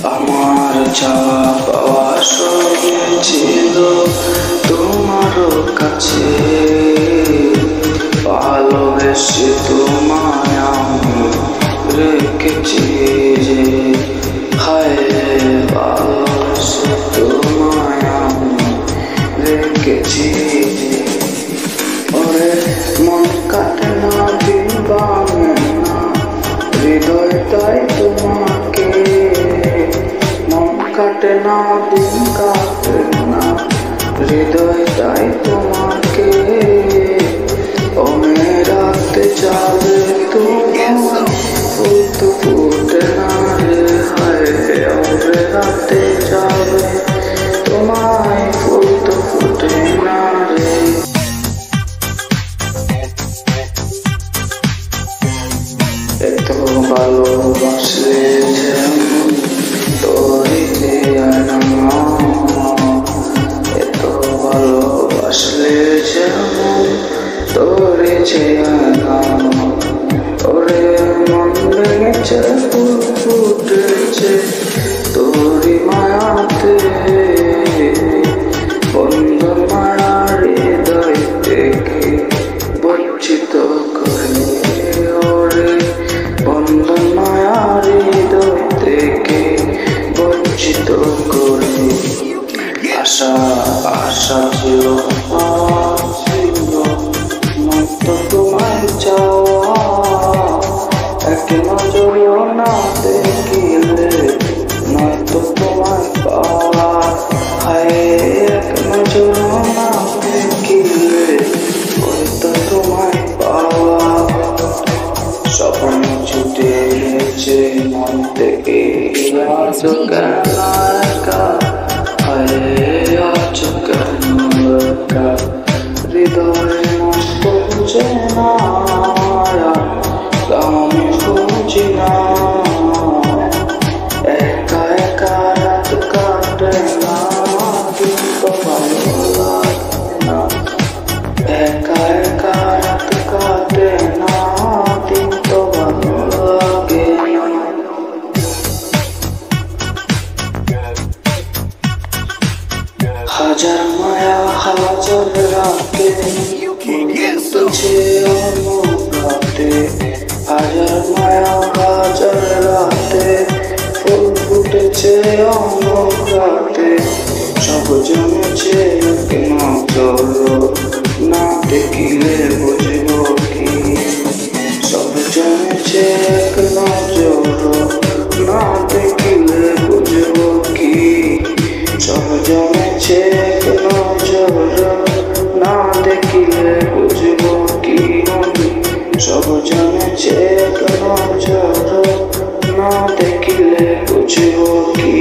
আমার চাওয়া পাওয়া সবই ছিল তোমারও কাছে, ভালোবেসে তোমায় আমি রেখেছি যে, হায় ভালোবেসে তোমায় আমি রেখেছি যে। ওরে মন কাটে না দিন বামে না, হৃদয় তাই তোমাকে, মন কাটে না দিন কাটে না, হৃদয় তাই তোমাকে। ও মেরাতে যাবে তোমার ফুল তো ফুটে না রে, হায় ও মেরাতে যাবে তোমায় ফুল তো ফুটে না রে। এত ভালোবাসলে যেমন তোরে চেয়ে না, এত ভালোবাসলে যেমন তোরে চেয়ে না। ওরে মন ভেঙেছে ফুল ফুটেছে তোরি মায়াতে, বন্ধন মায়ার হৃদয় থেকে বঞ্চিত করে। ওরে বন্ধন মায়ার হৃদয় থেকে বঞ্চিত করে। আশা আশা ছিল নয়তো তোমায় চাওয়া, এক নজরেও না দেখিলে নয়তো তোমায় পাওয়া, হায় এক নজরেও না দেখিলে হয়তো তোমায় পাওয়া। স্বপ্ন ছুটে গেছে মন থেকে, আছো কেন একা, হায় আছো কেন একা, হৃদয় মস্ত বুঝে না, আমি বুঝি না। একা একা রাত কাটে না, কিন্তু ভালো লাগে না। একা একা রাত কাটে না, কিন্তু ভালো লাগে না। হাজার মায়া হাজার রাতে ফুটেছে অনুরাতে, হাজার মায়া হাজার রাতে ফুল ফুটেছে অনুরাতে। সব জমেছে এক নজর না দেখিলে বুঝব কি, সব জমেছে এক নজর না দেখিলে বুঝব কি, সব জমেছে এক নজর না দেখিলে বুঝব কি, সব জমেছে এক নজর না দেখিলে বুঝব কি।